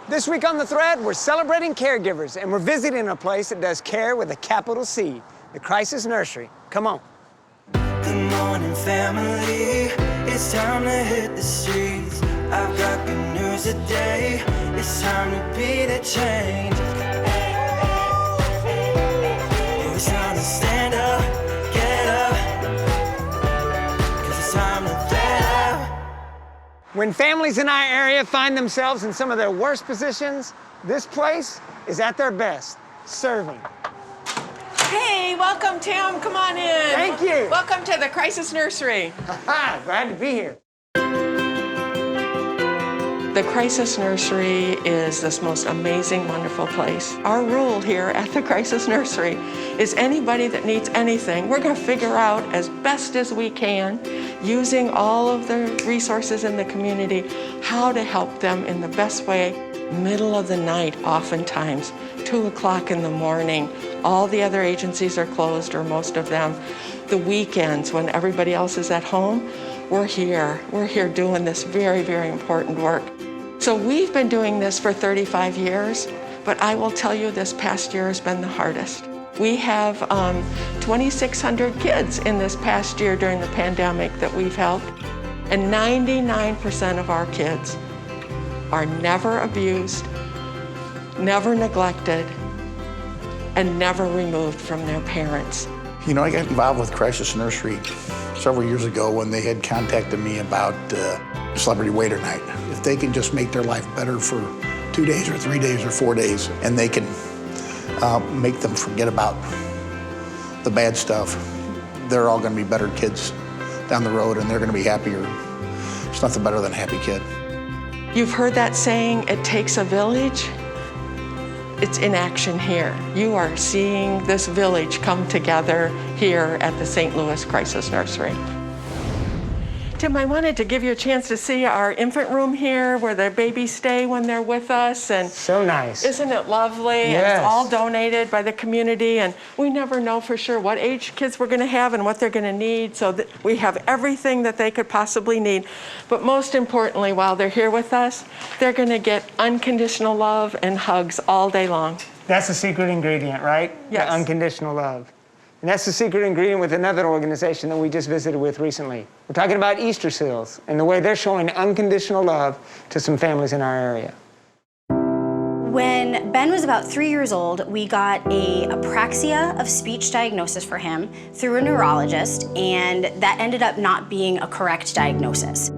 This week on The Thread, we're celebrating caregivers, and we're visiting a place that does care with a capital C, the Crisis Nursery. Come on. Good morning, family. It's time to hit the streets. I've got good news today. It's time to be the change. It's time to stand up, get up, 'cause it's time to thread up. When families in our area find themselves in some of their worst positions, this place is at their best, serving. Hey, welcome, Tim. Come on in. Thank you. Welcome to the Crisis Nursery. Glad to be here. The Crisis Nursery is this most amazing, wonderful place. Our rule here at the Crisis Nursery is anybody that needs anything, we're going to figure out as best as we can, using all of the resources in the community, how to help them in the best way. Middle of the night, oftentimes, 2 o'clock in the morning. All the other agencies are closed, or most of them. The weekends, when everybody else is at home, we're here. We're here doing this very, very important work. So we've been doing this for 35 years, but I will tell you this past year has been the hardest. We have 2,600 kids in this past year during the pandemic that we've helped, and 99% of our kids are never abused, never neglected, and never removed from their parents. You know, I got involved with Crisis Nursery several years ago when they had contacted me about Celebrity Waiter Night. If they can just make their life better for 2 days or 3 days or 4 days, and they can make them forget about the bad stuff, they're all gonna be better kids down the road, and they're gonna be happier. There's nothing better than a happy kid. You've heard that saying, it takes a village. It's in action here. You are seeing this village come together here at the St. Louis Crisis Nursery. Tim, I wanted to give you a chance to see our infant room here where the babies stay when they're with us. And So nice. isn't it lovely? Yes. And it's all donated by the community, and we never know for sure what age kids we're gonna have and what they're gonna need, so that we have everything that they could possibly need. But most importantly, while they're here with us, they're gonna get unconditional love and hugs all day long. That's the secret ingredient, right? Yes. The unconditional love. And that's the secret ingredient with another organization that we just visited with recently. We're talking about Easter Seals and the way they're showing unconditional love to some families in our area. When Ben was about 3 years old, we got a apraxia of speech diagnosis for him through a neurologist, and that ended up not being a correct diagnosis.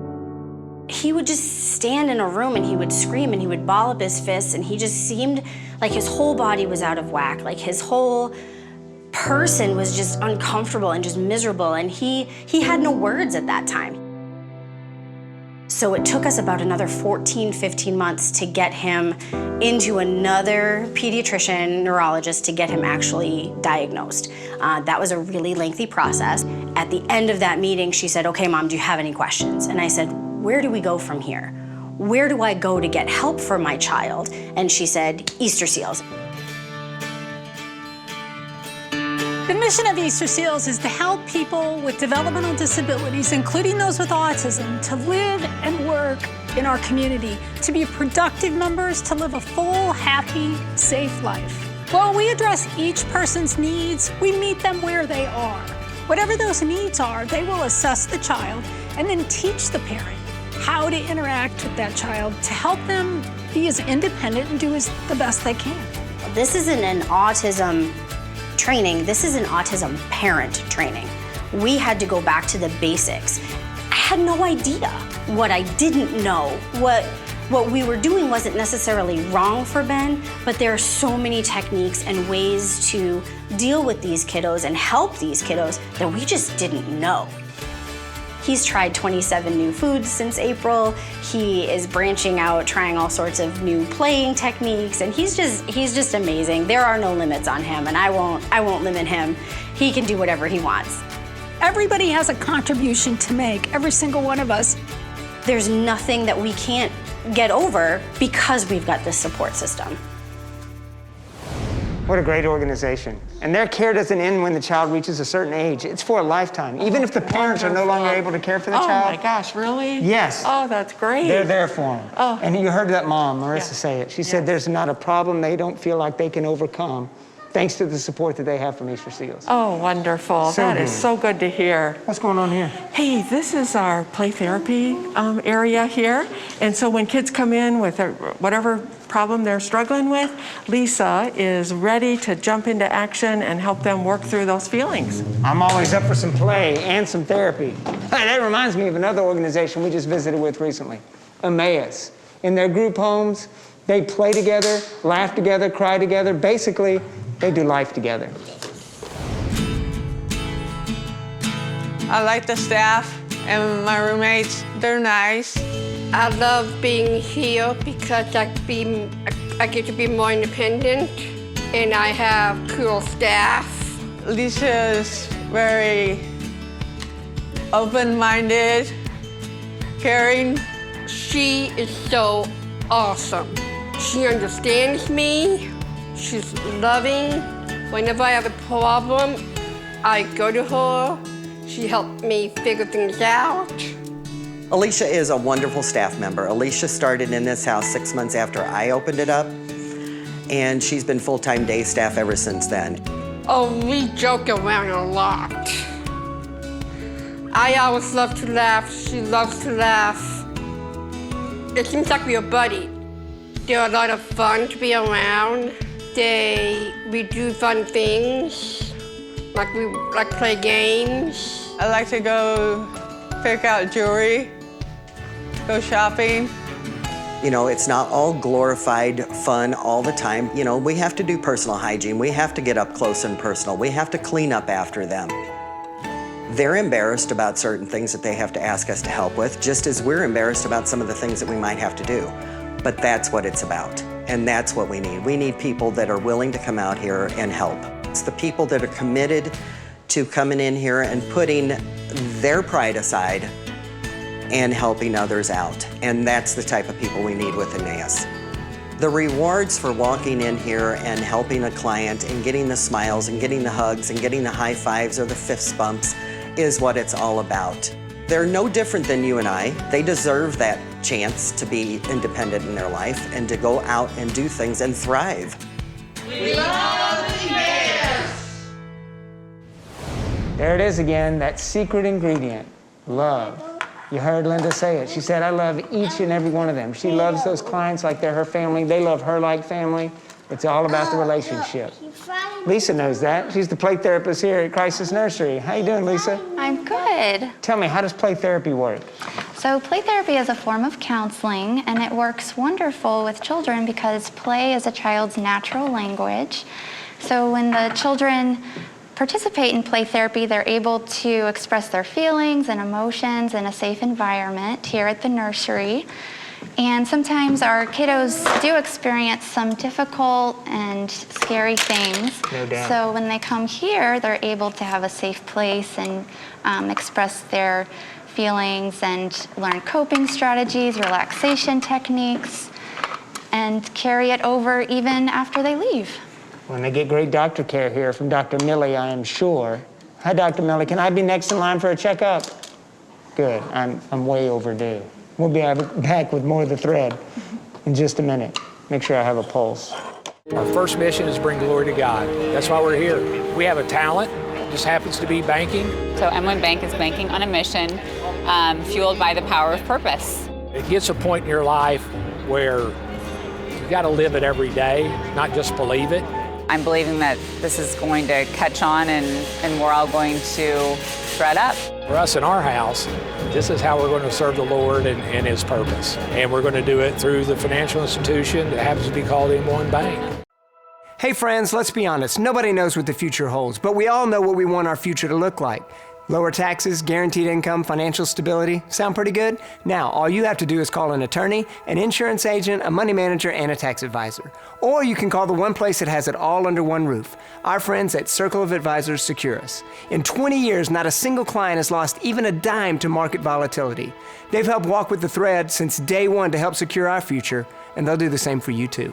He would just stand in a room and he would scream and he would ball up his fists, and he just seemed like his whole body was out of whack, like his whole person was just uncomfortable and just miserable, and he had no words at that time. So it took us about another 14, 15 months to get him into another pediatrician, neurologist, to get him actually diagnosed. That was a really lengthy process. At the end of that meeting, she said, "Okay, Mom, do you have any questions?" And I said, "Where do we go from here? Where do I go to get help for my child?" And she said, "Easter Seals." The mission of Easter Seals is to help people with developmental disabilities, including those with autism, to live and work in our community, to be productive members, to live a full, happy, safe life. While we address each person's needs, we meet them where they are. Whatever those needs are, they will assess the child and then teach the parent how to interact with that child to help them be as independent and do the best they can. This isn't an autism training, this is an autism parent training. We had to go back to the basics. I had no idea what I didn't know. What we were doing wasn't necessarily wrong for Ben, but there are so many techniques and ways to deal with these kiddos and help these kiddos that we just didn't know. He's tried 27 new foods since April. He is branching out, trying all sorts of new playing techniques, and he's just amazing. There are no limits on him, and I won't limit him. He can do whatever he wants. Everybody has a contribution to make, every single one of us. There's nothing that we can't get over because we've got this support system. What a great organization. And their care doesn't end when the child reaches a certain age. It's for a lifetime. Even if the parents are no longer able to care for the child. Oh my gosh, really? Yes. Oh, that's great. They're there for them. Oh. And you heard that mom, Marissa, Yeah. say it. She said there's not a problem they don't feel like they can overcome thanks to the support that they have from Easter Seals. Oh, wonderful. So That is good. so good to hear. What's going on here? Hey, this is our play therapy area here. And so when kids come in with whatever problem they're struggling with, Lisa is ready to jump into action and help them work through those feelings. I'm always up for some play and some therapy. That reminds me of another organization we just visited with recently, Emmaus. In their group homes, they play together, laugh together, cry together. Basically, they do life together. I like the staff and my roommates. They're nice. I love being here because I get to be more independent and I have cool staff. Alicia is very open-minded, caring. She is so awesome. She understands me. She's loving. Whenever I have a problem, I go to her. She helped me figure things out. Alicia is a wonderful staff member. Alicia started in this house 6 months after I opened it up, and she's been full-time day staff ever since then. Oh, we joke around a lot. I always love to laugh. She loves to laugh. It seems like we're a buddy. They're a lot of fun to be around. We do fun things, like we play games. I like to go pick out jewelry, go shopping. You know, it's not all glorified fun all the time. You know, we have to do personal hygiene. We have to get up close and personal. We have to clean up after them. They're embarrassed about certain things that they have to ask us to help with, just as we're embarrassed about some of the things that we might have to do. But that's what it's about, and that's what we need. We need people that are willing to come out here and help. It's the people that are committed to coming in here and putting their pride aside and helping others out. And that's the type of people we need with Emmaus. The rewards for walking in here and helping a client and getting the smiles and getting the hugs and getting the high fives or the fist bumps is what it's all about. They're no different than you and I. They deserve that chance to be independent in their life and to go out and do things and thrive. We love Emmaus! There it is again, that secret ingredient, love. You heard Linda say it. She said, I love each and every one of them. She loves those clients like they're her family. They love her like family. It's all about the relationship. Lisa knows that. She's the play therapist here at Crisis Nursery. How you doing, Lisa? I'm good. Tell me, how does play therapy work? So play therapy is a form of counseling, and it works wonderful with children because play is a child's natural language. So when the children participate in play therapy, they're able to express their feelings and emotions in a safe environment here at the nursery. And sometimes our kiddos do experience some difficult and scary things. No doubt. So when they come here, they're able to have a safe place and express their feelings and learn coping strategies, relaxation techniques, and carry it over even after they leave. When they get great doctor care here from Dr. Millie, I am sure. Hi, Dr. Millie. Can I be next in line for a checkup? Good. I'm way overdue. We'll be back with more of the thread in just a minute. Make sure I have a pulse. Our first mission is bring glory to God. That's why we're here. We have a talent. It just happens to be banking. So M1 Bank is banking on a mission fueled by the power of purpose. It gets a point in your life where you got to live it every day, not just believe it. I'm believing that this is going to catch on and we're all going to spread up. For us in our house, this is how we're going to serve the Lord and His purpose. And we're going to do it through the financial institution that happens to be called M1 Bank. Hey friends, let's be honest. Nobody knows what the future holds, but we all know what we want our future to look like. Lower taxes, guaranteed income, financial stability. Sound pretty good? Now, all you have to do is call an attorney, an insurance agent, a money manager, and a tax advisor. Or you can call the one place that has it all under one roof. Our friends at Circle of Advisors secure us. In 20 years, not a single client has lost even a dime to market volatility. They've helped walk with the thread since day one to help secure our future, and they'll do the same for you too.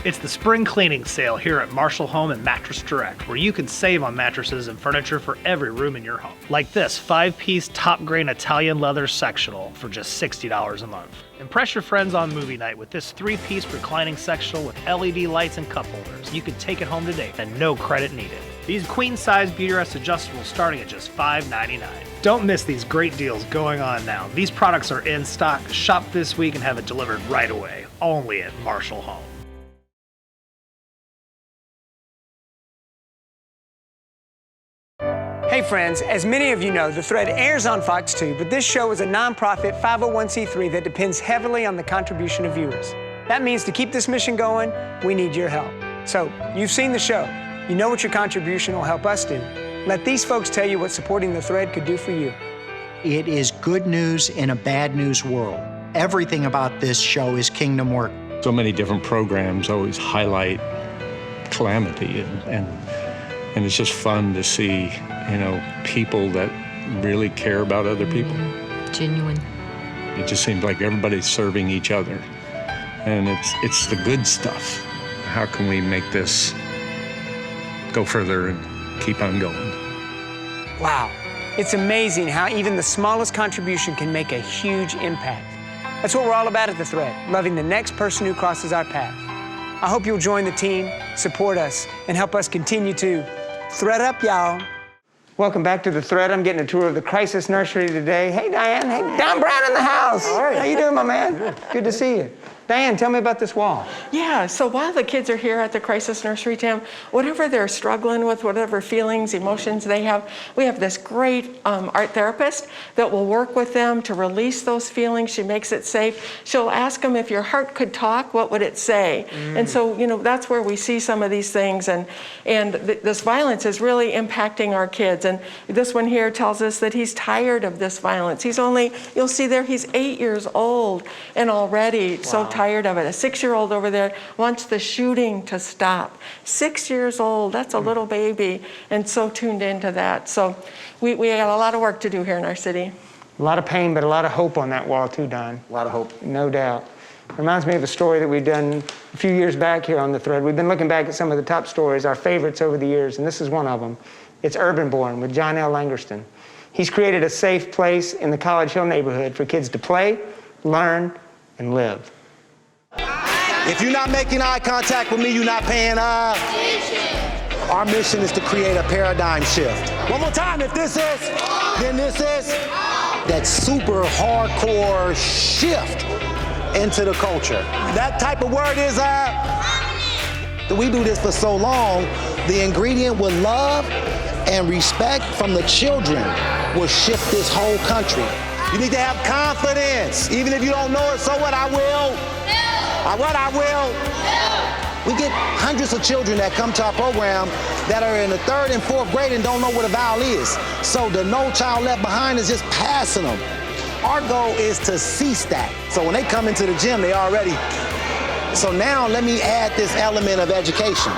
It's the spring cleaning sale here at Marshall Home and Mattress Direct, where you can save on mattresses and furniture for every room in your home. Like this 5-piece top grain Italian leather sectional for just $60 a month. Impress your friends on movie night with this 3-piece reclining sectional with LED lights and cup holders. You can take it home today and no credit needed. These queen-size Beautyrest adjustables starting at just $5.99. Don't miss these great deals going on now. These products are in stock. Shop this week and have it delivered right away. Only at Marshall Home. Hey friends, as many of you know, The Thread airs on Fox 2, but this show is a nonprofit 501c3 that depends heavily on the contribution of viewers. That means to keep this mission going, we need your help. So, you've seen the show. You know what your contribution will help us do. Let these folks tell you what supporting The Thread could do for you. It is good news in a bad news world. Everything about this show is kingdom work. So many different programs always highlight calamity, and it's just fun to see, you know, people that really care about other people. Genuine. It just seems like everybody's serving each other, and it's the good stuff. How can we make this go further and keep on going? Wow, it's amazing how even the smallest contribution can make a huge impact. That's what we're all about at The Thread, loving the next person who crosses our path. I hope you'll join the team, support us, and help us continue to thread up, y'all. Welcome back to The Thread. I'm getting a tour of the Crisis Nursery today. Hey, Diane. Hey, Don Brown in the house. All right. How you doing, my man? Good to see you. Diane, tell me about this wall. Yeah, so while the kids are here at the Crisis Nursery, Tim, whatever they're struggling with, whatever feelings, emotions they have, we have this great art therapist that will work with them to release those feelings. She makes it safe. She'll ask them, if your heart could talk, what would it say? And so, you know, that's where we see some of these things. And this violence is really impacting our kids. And this one here tells us that he's tired of this violence. He's only, you'll see there, he's 8 years old and already so tired of it. A 6-year-old over there wants the shooting to stop. 6 years old, that's a little baby, and so tuned into that. So we got a lot of work to do here in our city. A lot of pain, but a lot of hope on that wall too, Don. A lot of hope. No doubt. Reminds me of a story that we've done a few years back here on The Thread. We've been looking back at some of the top stories, our favorites over the years, and this is one of them. It's Urban Born with John L. Langerston. He's created a safe place in the College Hill neighborhood for kids to play, learn, and live. If you're not making eye contact with me, you're not paying attention. Our mission is to create a paradigm shift. One more time, if this is, then this is. That super hardcore shift into the culture. That type of word is, we do this for so long, the ingredient with love and respect from the children will shift this whole country. You need to have confidence. Even if you don't know it, so what, I will. What I will. We get hundreds of children that come to our program that are in the 3rd and 4th grade and don't know what a vowel is. So the No Child Left Behind is just passing them. Our goal is to cease that. So when they come into the gym, they already. So now let me add this element of education.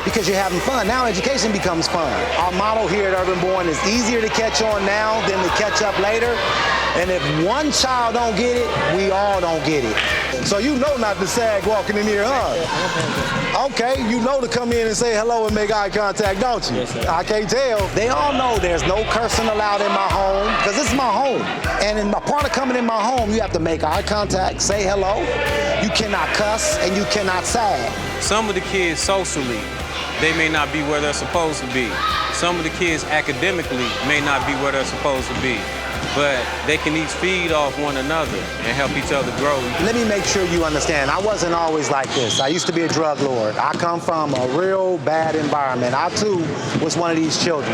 Because you're having fun. Now education becomes fun. Our motto here at Urban Born is easier to catch on now than to catch up later. And if one child don't get it, we all don't get it. So you know not to sag walking in here, huh? Okay, you know to come in and say hello and make eye contact, don't you? Yes, sir. I can't tell. They all know there's no cursing allowed in my home, because this is my home. And in my part of coming in my home, you have to make eye contact, say hello. You cannot cuss and you cannot sag. Some of the kids socially, they may not be where they're supposed to be. Some of the kids academically may not be where they're supposed to be. But they can each feed off one another and help each other grow. Let me make sure you understand, I wasn't always like this. I used to be a drug lord. I come from a real bad environment. I too was one of these children.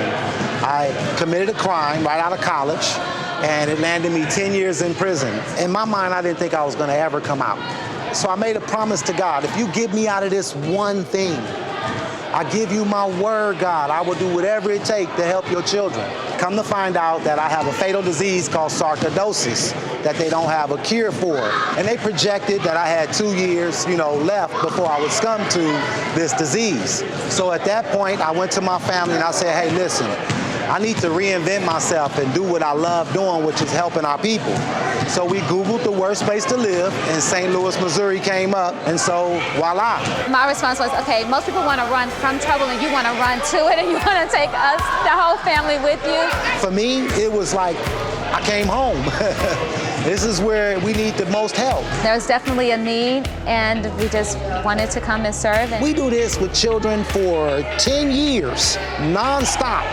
I committed a crime right out of college, and it landed me 10 years in prison. In my mind, I didn't think I was gonna ever come out. So I made a promise to God, if you get me out of this one thing, I give you my word, God, I will do whatever it takes to help your children. Come to find out that I have a fatal disease called sarcoidosis that they don't have a cure for. And they projected that I had 2 years, left before I would succumb to this disease. So at that point, I went to my family and I said, hey, listen, I need to reinvent myself and do what I love doing, which is helping our people. So we Googled the worst place to live, and St. Louis, Missouri came up, and so voila. My response was, okay, most people want to run from trouble and you want to run to it and you want to take us, the whole family with you. For me, it was like I came home. This is where we need the most help. There was definitely a need, and we just wanted to come and serve. We do this with children for 10 years, nonstop.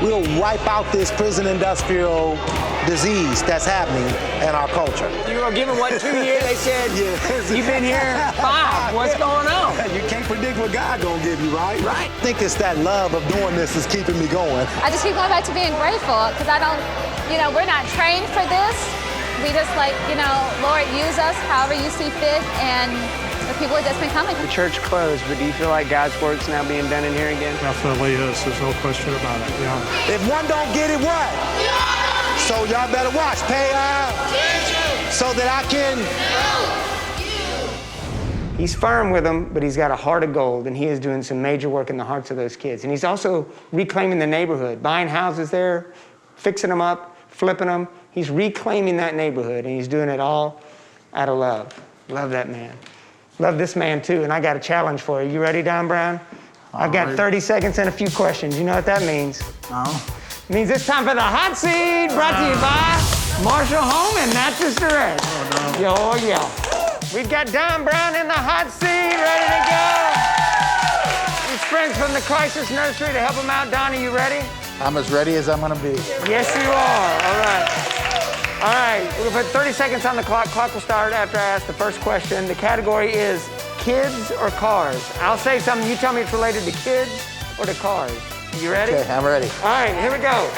We'll wipe out this prison industrial disease that's happening in our culture. You were given, what, 2 years? They said, you've been here 5. What's going on? You can't predict what God gonna give you, right? Right. I think it's that love of doing this is keeping me going. I just keep going back to being grateful, because I don't, we're not trained for this. We just Lord, use us however you see fit, and the people have just been coming. The church closed, but do you feel like God's work's now being done in here again? Definitely is. There's no question about it. Yeah. If one don't get it, what? So y'all better watch. Pay so that I can help you. He's firm with them, but he's got a heart of gold, and he is doing some major work in the hearts of those kids. And he's also reclaiming the neighborhood, buying houses there, fixing them up, flipping them. He's reclaiming that neighborhood, and he's doing it all out of love. Love that man. Love this man, too, and I got a challenge for you. You ready, Don Brown? I've got 30 seconds and a few questions. You know what that means? No. It means it's time for the hot seat, brought to you by Marshall Home and Mattress Direct. Oh, yeah. We've got Don Brown in the hot seat, ready to go. His friends from the Crisis Nursery to help him out. Don, are you ready? I'm as ready as I'm gonna be. Yes, you are. All right. All right, we're gonna put 30 seconds on the clock. Clock will start after I ask the first question. The category is kids or cars. I'll say something, you tell me it's related to kids or to cars. You ready? Okay, I'm ready. All right, here we go.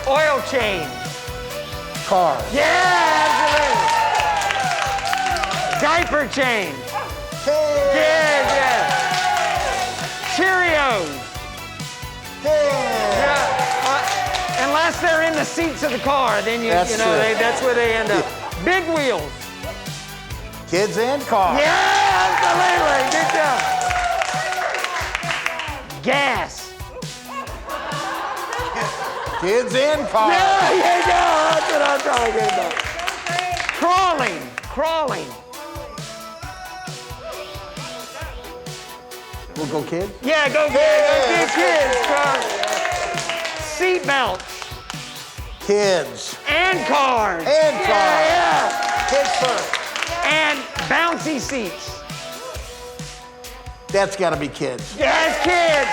Oil change. Car. Yeah, absolutely. Diaper change. Yeah. Cheerios. Yeah. Unless they're in the seats of the car, then that's where they end up. Big wheels. Kids and cars. Yeah, absolutely. Good job. Gas. Kids and cars. Yeah, there you go. That's what I'm trying to get about. Crawling. We'll go kids? Yeah, go kids. Seat belts. Kids. And cars. Yeah. Kids first. And bouncy seats. That's gotta be kids. Yes, kids.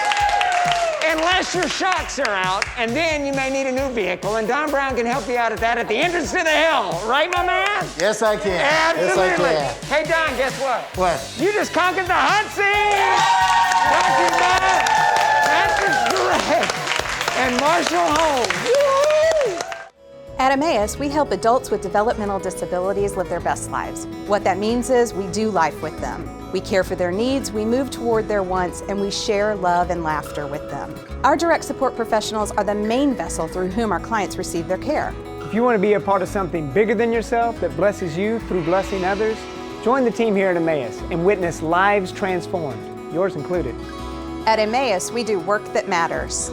Unless your shocks are out, and then you may need a new vehicle, and Don Brown can help you out at that at the entrance to the hill. Right, my man? Yes, I can. Absolutely. Yes, I can. Hey, Don, guess what? What? You just conquered the hot seat. Brought to you by Mattress Direct and Marshall Home. Woo-hoo! At Emmaus, we help adults with developmental disabilities live their best lives. What that means is we do life with them. We care for their needs, we move toward their wants, and we share love and laughter with them. Our direct support professionals are the main vessel through whom our clients receive their care. If you want to be a part of something bigger than yourself that blesses you through blessing others, join the team here at Emmaus and witness lives transformed, yours included. At Emmaus, we do work that matters.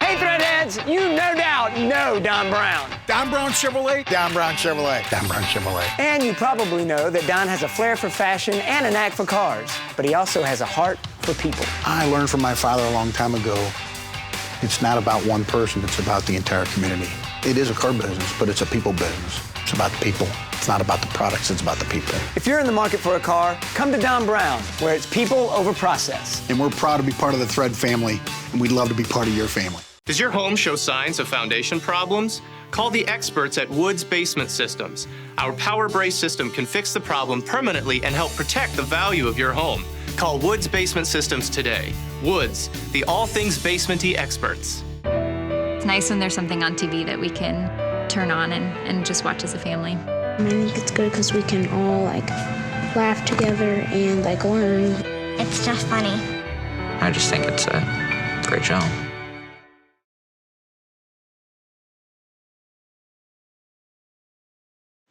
Hey, Threadheads, you no doubt know Don Brown. Don Brown Chevrolet. Don Brown Chevrolet. Don Brown Chevrolet. And you probably know that Don has a flair for fashion and a knack for cars, but he also has a heart for people. I learned from my father a long time ago, it's not about one person, it's about the entire community. It is a car business, but it's a people business. It's about the people. It's not about the products, it's about the people. If you're in the market for a car, come to Don Brown, where it's people over process. And we're proud to be part of the Thread family, and we'd love to be part of your family. Does your home show signs of foundation problems? Call the experts at Woods Basement Systems. Our Power Brace system can fix the problem permanently and help protect the value of your home. Call Woods Basement Systems today. Woods, the all things basement-y experts. It's nice when there's something on TV that we can turn on and just watch as a family. I think it's good because we can all laugh together and learn. It's just funny. I just think it's a great show.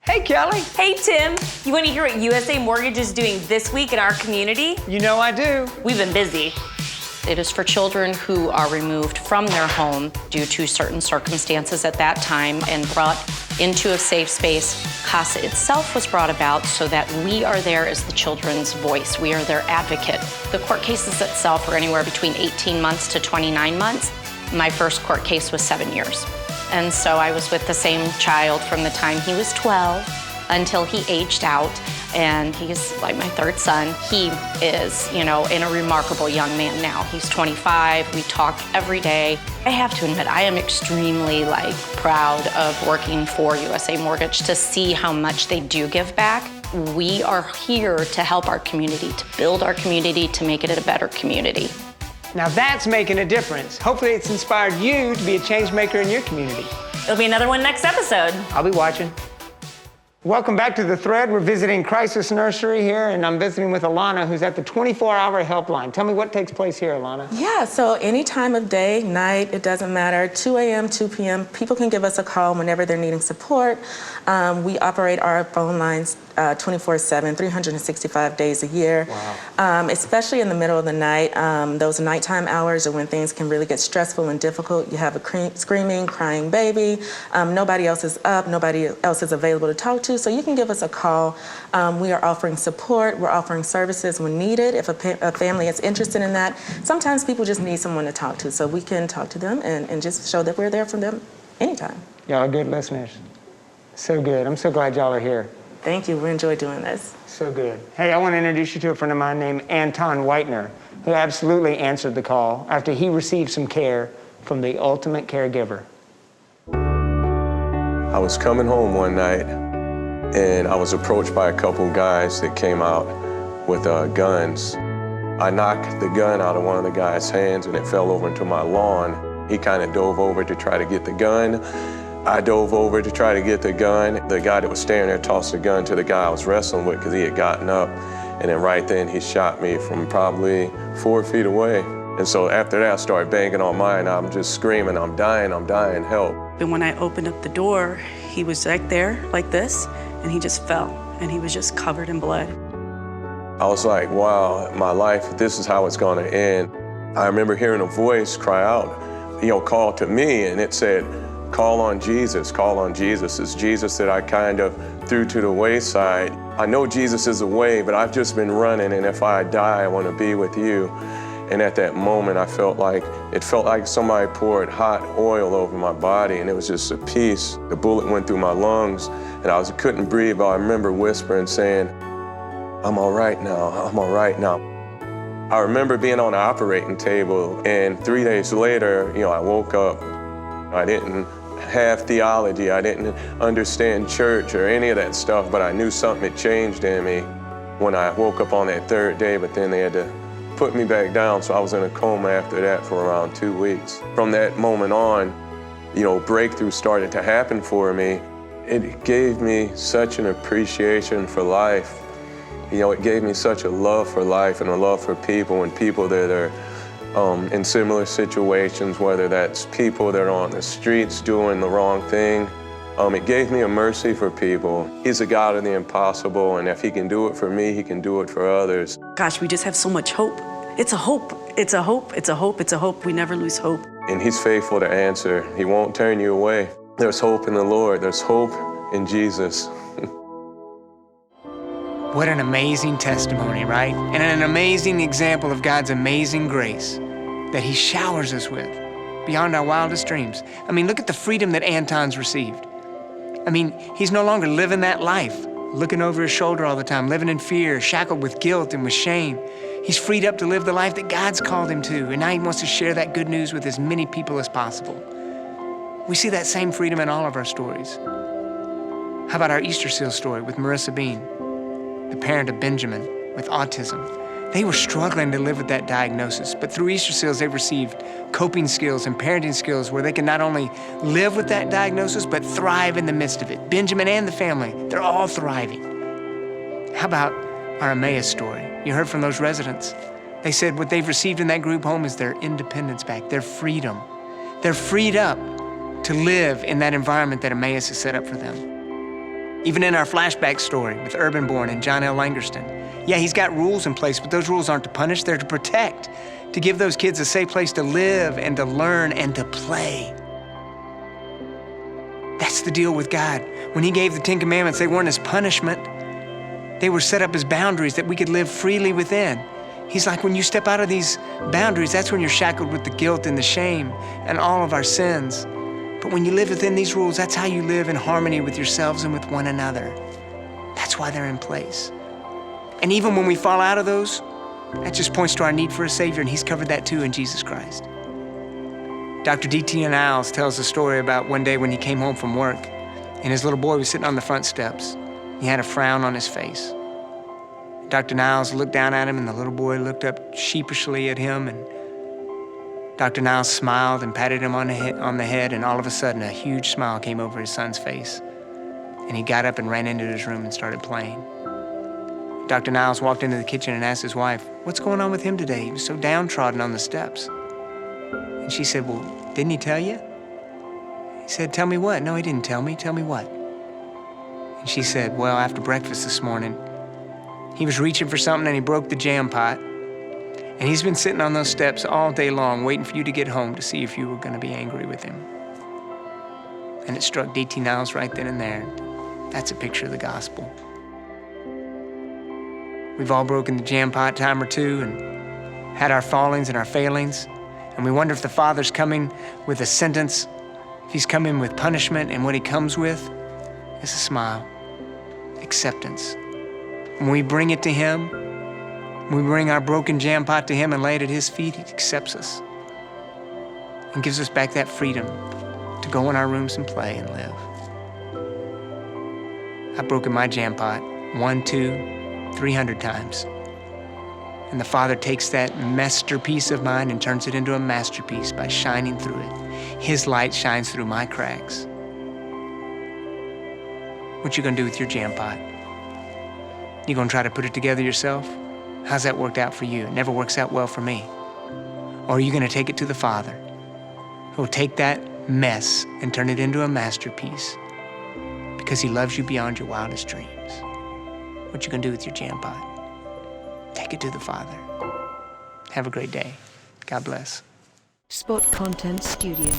Hey, Kelly. Hey, Tim. You want to hear what USA Mortgage is doing this week in our community? You know I do. We've been busy. It is for children who are removed from their home due to certain circumstances at that time and brought into a safe space. CASA itself was brought about so that we are there as the children's voice. We are their advocate. The court cases itself are anywhere between 18 months to 29 months. My first court case was 7 years. And so I was with the same child from the time he was 12 until he aged out. And he's like my third son. He is, in a remarkable young man now. He's 25, we talk every day. I have to admit, I am extremely proud of working for USA Mortgage to see how much they do give back. We are here to help our community, to build our community, to make it a better community. Now that's making a difference. Hopefully it's inspired you to be a change maker in your community. There'll be another one next episode. I'll be watching. Welcome back to The Thread. We're visiting Crisis Nursery here, and I'm visiting with Alana, who's at the 24-hour helpline. Tell me what takes place here, Alana. Yeah, so any time of day, night, it doesn't matter, 2 a.m., 2 p.m., people can give us a call whenever they're needing support. We operate our phone lines 24/7, 365 days a year. Wow. Especially in the middle of the night. Those nighttime hours are when things can really get stressful and difficult. You have a screaming, crying baby. Nobody else is up. Nobody else is available to talk to. So you can give us a call. We are offering support. We're offering services when needed. If a family is interested in that, sometimes people just need someone to talk to. So we can talk to them and just show that we're there for them anytime. Y'all are good listeners. So good. I'm so glad y'all are here. Thank you. We enjoy doing this. So good. Hey, I want to introduce you to a friend of mine named Anton Whitener, who absolutely answered the call after he received some care from the ultimate caregiver. I was coming home one night, and I was approached by a couple guys that came out with guns. I knocked the gun out of one of the guy's hands, and it fell over into my lawn. He kind of dove over to try to get the gun. I dove over to try to get the gun. The guy that was standing there tossed the gun to the guy I was wrestling with because he had gotten up. And then right then he shot me from probably 4 feet away. And so after that I started banging on mine. I'm just screaming, I'm dying, help. And when I opened up the door, he was right there like this, and he just fell. And he was just covered in blood. I was like, wow, my life, this is how it's gonna end. I remember hearing a voice cry out, call to me, and it said, call on Jesus, call on Jesus. It's Jesus that I kind of threw to the wayside. I know Jesus is the way, but I've just been running, and if I die, I want to be with you. And at that moment, it felt like somebody poured hot oil over my body, and it was just a peace. The bullet went through my lungs, and I couldn't breathe, but I remember whispering, saying, I'm all right now, I'm all right now. I remember being on the operating table, and 3 days later, I woke up. I didn't have theology, I didn't understand church or any of that stuff, but I knew something had changed in me when I woke up on that third day, but then they had to put me back down, so I was in a coma after that for around 2 weeks. From that moment on, breakthrough started to happen for me. It gave me such an appreciation for life. It gave me such a love for life and a love for people and people that are in similar situations, whether that's people that are on the streets doing the wrong thing. It gave me a mercy for people. He's a God of the impossible, and if he can do it for me, he can do it for others. Gosh, we just have so much hope. It's a hope, it's a hope, it's a hope, it's a hope. We never lose hope. And he's faithful to answer. He won't turn you away. There's hope in the Lord. There's hope in Jesus. What an amazing testimony, right? And an amazing example of God's amazing grace that he showers us with beyond our wildest dreams. I mean, look at the freedom that Anton's received. I mean, he's no longer living that life, looking over his shoulder all the time, living in fear, shackled with guilt and with shame. He's freed up to live the life that God's called him to, and now he wants to share that good news with as many people as possible. We see that same freedom in all of our stories. How about our Easter seal story with Marissa Bean, the parent of Benjamin with autism? They were struggling to live with that diagnosis, but through Easter seals, they received coping skills and parenting skills where they can not only live with that diagnosis, but thrive in the midst of it. Benjamin and the family, they're all thriving. How about our Emmaus story? You heard from those residents. They said what they've received in that group home is their independence back, their freedom. They're freed up to live in that environment that Emmaus has set up for them. Even in our flashback story with Urban Born and John L. Langerston, yeah, he's got rules in place, but those rules aren't to punish, they're to protect to give those kids a safe place to live and to learn and to play. That's the deal with God. When he gave the 10 Commandments, they weren't as punishment. They were set up as boundaries that we could live freely within. He's like, when you step out of these boundaries, that's when you're shackled with the guilt and the shame and all of our sins. But when you live within these rules, that's how you live in harmony with yourselves and with one another. That's why they're in place. And even when we fall out of those, that just points to our need for a Savior, and he's covered that too in Jesus Christ. Dr. D.T. Niles tells a story about one day when he came home from work, and his little boy was sitting on the front steps. He had a frown on his face. Dr. Niles looked down at him, and the little boy looked up sheepishly at him, and Dr. Niles smiled and patted him on the head, and all of a sudden, a huge smile came over his son's face. And he got up and ran into his room and started playing. Dr. Niles walked into the kitchen and asked his wife, "What's going on with him today? He was so downtrodden on the steps." And she said, "Well, didn't he tell you?" He said, "Tell me what?" "No, he didn't tell me. Tell me what?" And she said, "Well, after breakfast this morning, he was reaching for something and he broke the jam pot. And he's been sitting on those steps all day long waiting for you to get home to see if you were going to be angry with him." And it struck D.T. Niles right then and there. That's a picture of the gospel. We've all broken the jam pot a time or two and had our fallings and our failings. And we wonder if the Father's coming with a sentence, if he's coming with punishment, and what he comes with is a smile, acceptance. When we bring it to him, when we bring our broken jam pot to him and lay it at his feet, he accepts us and gives us back that freedom to go in our rooms and play and live. I've broken my jam pot 1, 2, 300 times. And the Father takes that masterpiece of mine and turns it into a masterpiece by shining through it. His light shines through my cracks. What you gonna do with your jam pot? You gonna try to put it together yourself? How's that worked out for you? It never works out well for me. Or are you gonna take it to the Father, who'll take that mess and turn it into a masterpiece because he loves you beyond your wildest dreams? What you gonna do with your jam pot? Take it to the Father. Have a great day. God bless. Spot Content Studio.